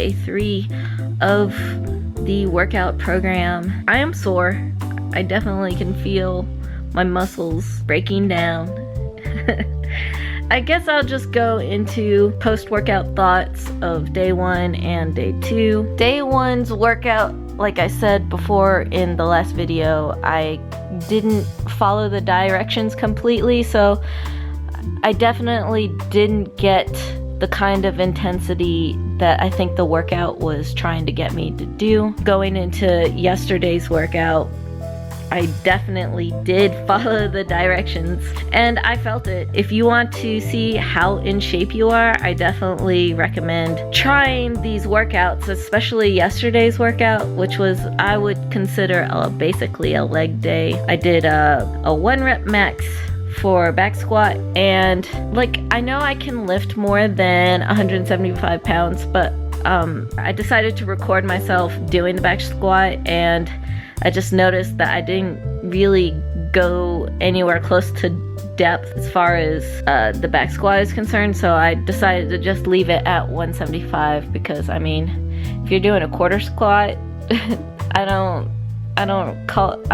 day 3 of the workout program. I am sore. I definitely can feel my muscles breaking down. I guess I'll just go into post-workout thoughts of day 1 and day 2. Day 1's workout, like I said before in the last video, I didn't follow the directions completely, so I definitely didn't get the kind of intensity that I think the workout was trying to get me to do. Going into yesterday's workout, I definitely did follow the directions and I felt it. If you want to see how in shape you are, I definitely recommend trying these workouts, especially yesterday's workout, which was, I would consider basically a leg day. I did a 1 rep max for back squat, and like, I know I can lift more than 175 pounds, but I decided to record myself doing the back squat, and I just noticed that I didn't really go anywhere close to depth as far as the back squat is concerned, so I decided to just leave it at 175 because, I mean, if you're doing a quarter squat, I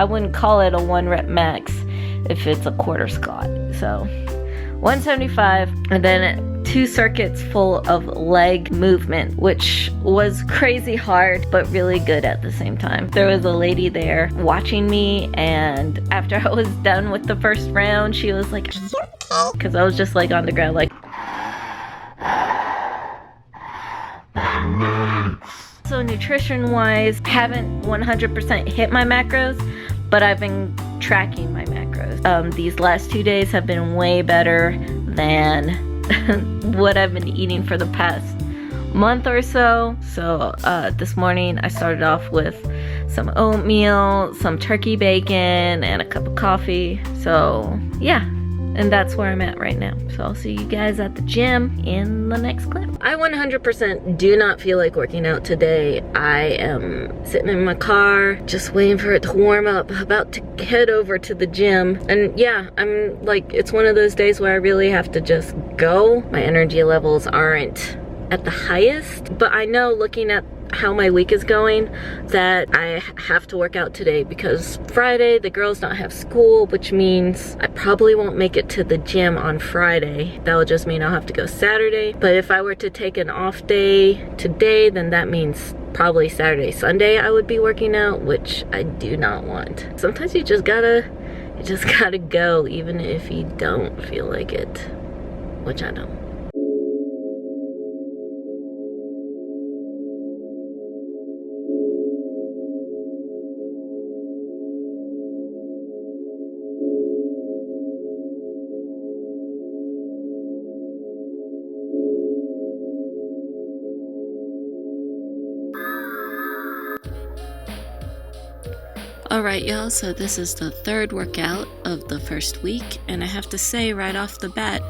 wouldn't call it a 1 rep max if it's a quarter squat. So 175, and then 2 circuits full of leg movement, which was crazy hard but really good at the same time. There was a lady there watching me, and after I was done with the first round, she was like, because I was just like on the ground like. So nutrition wise, haven't 100% hit my macros, but I've been tracking my macros. These last 2 days have been way better than what I've been eating for the past month or so. So this morning I started off with some oatmeal, some turkey bacon, and a cup of coffee. So yeah, and that's where I'm at right now. So I'll see you guys at the gym in the next clip. I 100% do not feel like working out today. I am sitting in my car, just waiting for it to warm up, about to head over to the gym. And yeah, I'm like, it's one of those days where I really have to just go. My energy levels aren't at the highest, but I know, looking at how my week is going, that I have to work out today because Friday the girls don't have school, which means I probably won't make it to the gym on Friday. That will just mean I'll have to go Saturday. But if I were to take an off day today, then that means probably Saturday, Sunday I would be working out, which I do not want. Sometimes you just gotta go even if you don't feel like it, which I don't. Alright y'all, so this is the 3rd workout of the first week, and I have to say right off the bat,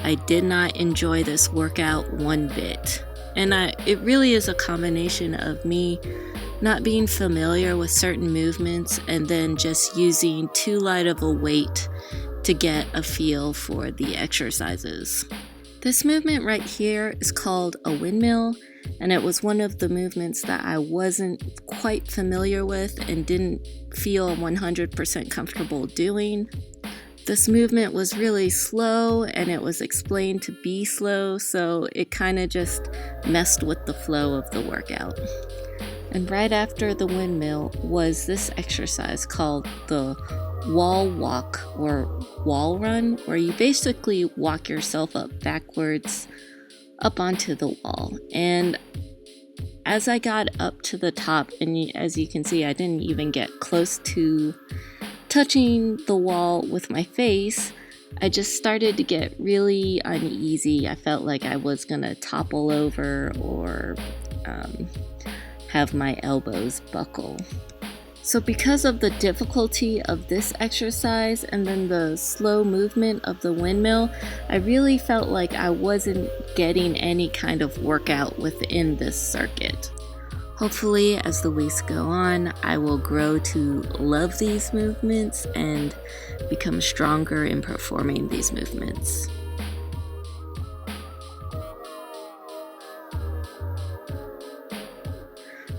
I did not enjoy this workout one bit. And it really is a combination of me not being familiar with certain movements and then just using too light of a weight to get a feel for the exercises. This movement right here is called a windmill, and it was one of the movements that I wasn't quite familiar with and didn't feel 100% comfortable doing. This movement was really slow, and it was explained to be slow, so it kind of just messed with the flow of the workout. And right after the windmill was this exercise called the wall walk or wall run, where you basically walk yourself up backwards up onto the wall. And as I got up to the top, and as you can see, I didn't even get close to touching the wall with my face, I just started to get really uneasy. I felt like I was gonna topple over or have my elbows buckle. So because of the difficulty of this exercise and then the slow movement of the windmill, I really felt like I wasn't getting any kind of workout within this circuit. Hopefully, as the weeks go on, I will grow to love these movements and become stronger in performing these movements.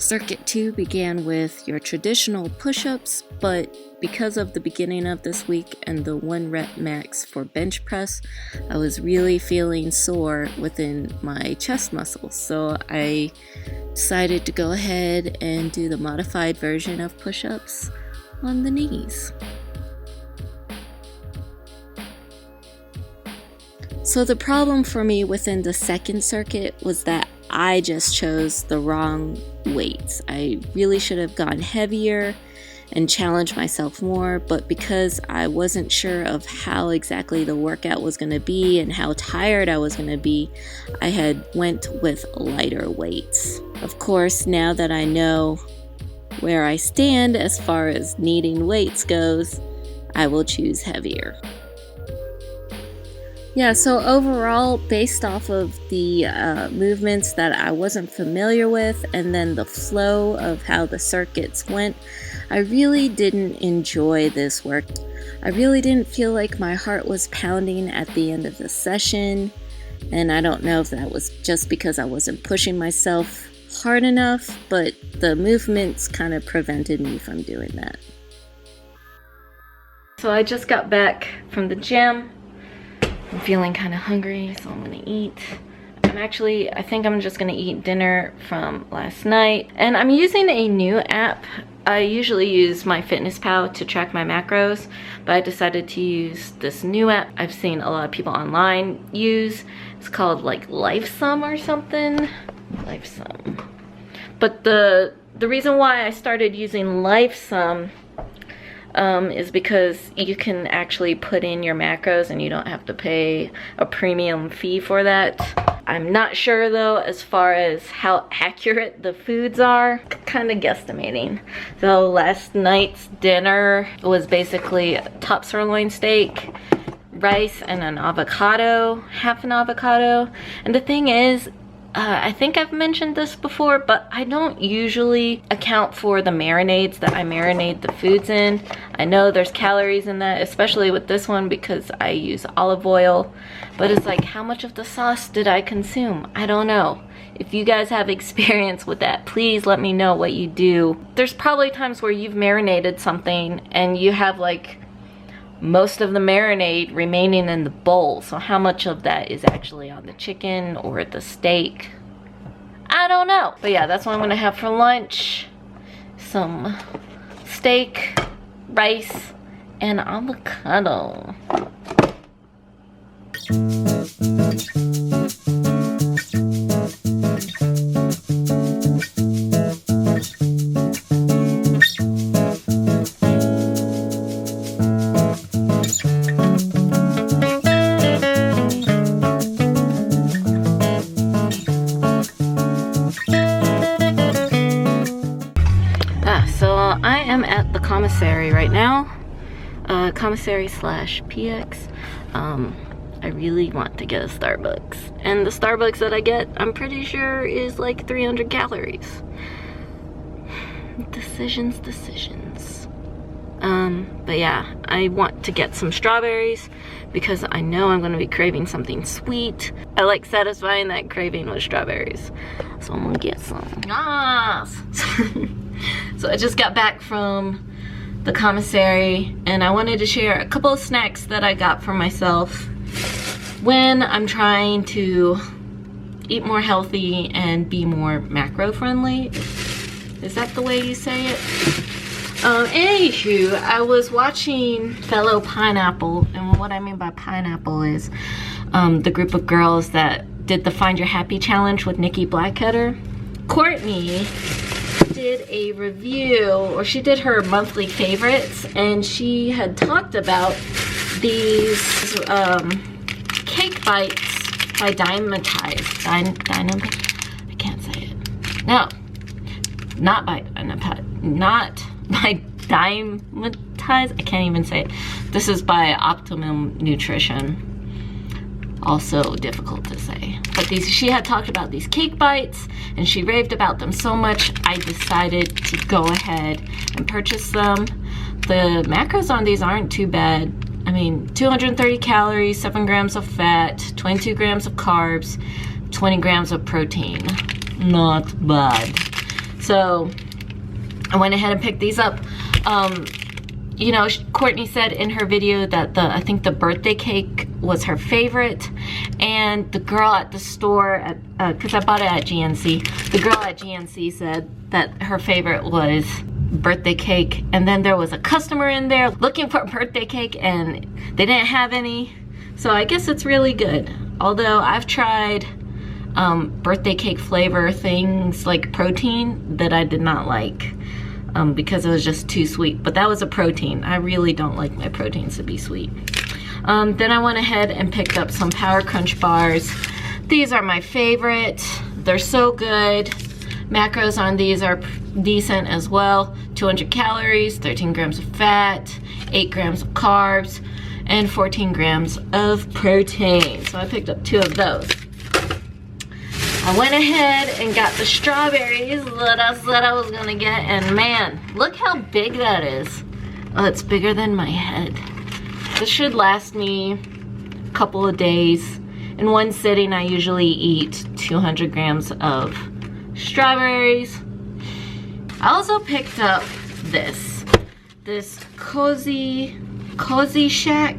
Circuit 2 began with your traditional push-ups, but because of the beginning of this week and the 1 rep max for bench press, I was really feeling sore within my chest muscles. So I decided to go ahead and do the modified version of push-ups on the knees. So the problem for me within the second circuit was that I just chose the wrong weights. I really should have gone heavier and challenged myself more, but because I wasn't sure of how exactly the workout was going to be and how tired I was going to be, I had went with lighter weights. Of course, now that I know where I stand as far as needing weights goes, I will choose heavier. Yeah, so overall, based off of the movements that I wasn't familiar with and then the flow of how the circuits went, I really didn't enjoy this work. I really didn't feel like my heart was pounding at the end of the session, and I don't know if that was just because I wasn't pushing myself hard enough, but the movements kind of prevented me from doing that. So I just got back from the gym. I'm feeling kind of hungry, so I'm gonna eat. I think I'm just gonna eat dinner from last night. And I'm using a new app. I usually use MyFitnessPal to track my macros, but I decided to use this new app I've seen a lot of people online use. It's called like LifeSum or something. LifeSum. But the reason why I started using LifeSum is because you can actually put in your macros and you don't have to pay a premium fee for that. I'm not sure though as far as how accurate the foods are, kind of guesstimating. So last night's dinner was basically top sirloin steak, rice, and an avocado, half an avocado. And the thing is, I think I've mentioned this before, but I don't usually account for the marinades that I marinate the foods in. I know there's calories in that, especially with this one because I use olive oil, but it's like, how much of the sauce did I consume? I don't know. If you guys have experience with that, please let me know what you do. There's probably times where you've marinated something and you have like most of the marinade remaining in the bowl. So how much of that is actually on the chicken or the steak? I don't know. But yeah, that's what I'm gonna have for lunch. Some steak, rice, and avocado. Commissary right now, commissary / PX. I really want to get a Starbucks, and the Starbucks that I get, I'm pretty sure is like 300 calories. Decisions. But yeah, I want to get some strawberries because I know I'm gonna be craving something sweet. I like satisfying that craving with strawberries, so I'm gonna get some. Yes. So I just got back from the commissary and I wanted to share a couple of snacks that I got for myself when I'm trying to eat more healthy and be more macro friendly. Is that the way you say it? Anywho, I was watching Fellow Pineapple, and what I mean by pineapple is the group of girls that did the Find Your Happy challenge with Nikki Blackketter. Courtney did a review, or she did her monthly favorites, and she had talked about these cake bites by Dymatize. I can't say it. No, not by Dymatize. I can't even say it. This is by Optimum Nutrition. Also difficult to say. But she had talked about these cake bites and she raved about them so much, I decided to go ahead and purchase them. The macros on these aren't too bad. I mean, 230 calories, 7 grams of fat, 22 grams of carbs, 20 grams of protein. Not bad. So I went ahead and picked these up. You know, Courtney said in her video that I think the birthday cake was her favorite, and the girl at the store, because I bought it at GNC, the girl at GNC said that her favorite was birthday cake, and then there was a customer in there looking for a birthday cake and they didn't have any, so I guess it's really good. Although I've tried birthday cake flavor things like protein that I did not like. Because it was just too sweet, but that was a protein. I really don't like my proteins to be sweet. Then I went ahead and picked up some Power Crunch bars. These are my favorite. They're so good. Macros on these are decent as well. 200 calories, 13 grams of fat, 8 grams of carbs, and 14 grams of protein. So I picked up 2 of those. I went ahead and got the strawberries that I said I was gonna get, and man, look how big that is. Oh, it's bigger than my head. This should last me a couple of days. In one sitting, I usually eat 200 grams of strawberries. I also picked up this Cozy Shack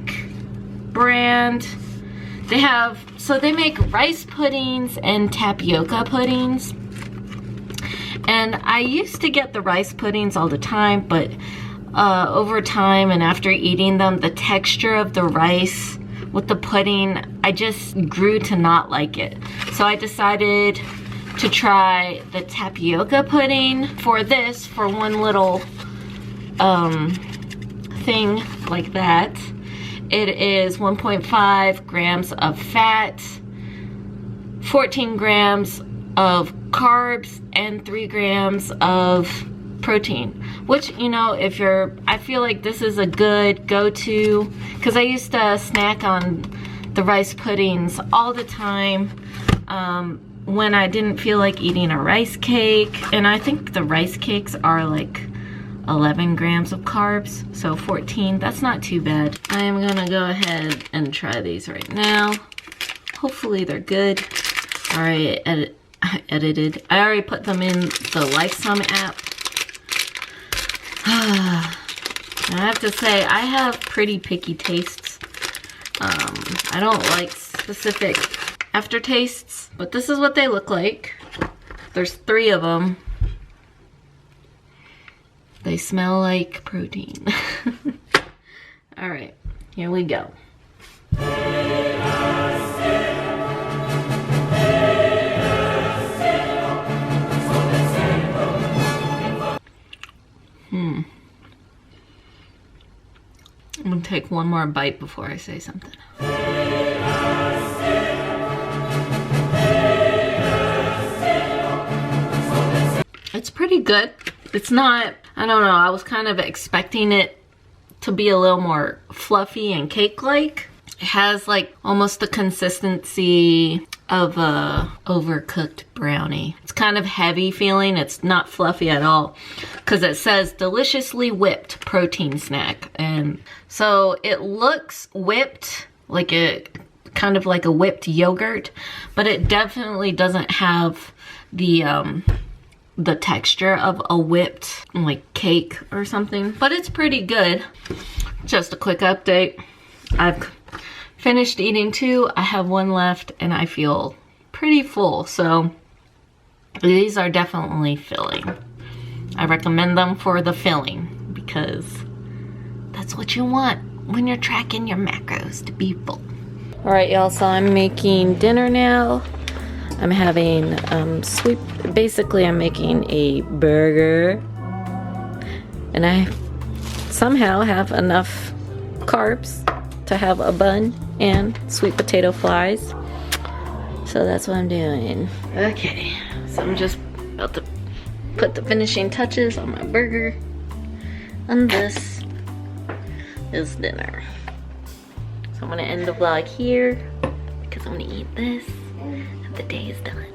brand. They make rice puddings and tapioca puddings. And I used to get the rice puddings all the time, but over time and after eating them, the texture of the rice with the pudding, I just grew to not like it. So I decided to try the tapioca pudding for one little thing like that. It is 1.5 grams of fat, 14 grams of carbs, and 3 grams of protein. Which, you know, I feel like this is a good go-to, because I used to snack on the rice puddings all the time when I didn't feel like eating a rice cake. And I think the rice cakes are like 11 grams of carbs, so 14, that's not too bad. I am gonna go ahead and try these right now. Hopefully they're good. Alright, I already put them in the Lifetime app. I have to say, I have pretty picky tastes. I don't like specific aftertastes, but this is what they look like. There's 3 of them. They smell like protein. All right, here we go. I'm gonna take one more bite before I say something. It's pretty good. It's not, I don't know, I was kind of expecting it to be a little more fluffy and cake-like. It has like almost the consistency of a overcooked brownie. It's kind of heavy feeling. It's not fluffy at all, because it says deliciously whipped protein snack. And so it looks whipped, like kind of like a whipped yogurt, but it definitely doesn't have the texture of a whipped like cake or something, but it's pretty good. Just a quick update. I've finished eating 2. I have 1 left and I feel pretty full. So these are definitely filling. I recommend them for the filling because that's what you want when you're tracking your macros, to be full. All right, y'all, so I'm making dinner now. I'm having basically I'm making a burger, and I somehow have enough carbs to have a bun and sweet potato fries. So that's what I'm doing. Okay, so I'm just about to put the finishing touches on my burger, and this is dinner. So I'm gonna end the vlog here because I'm gonna eat this. The day is done.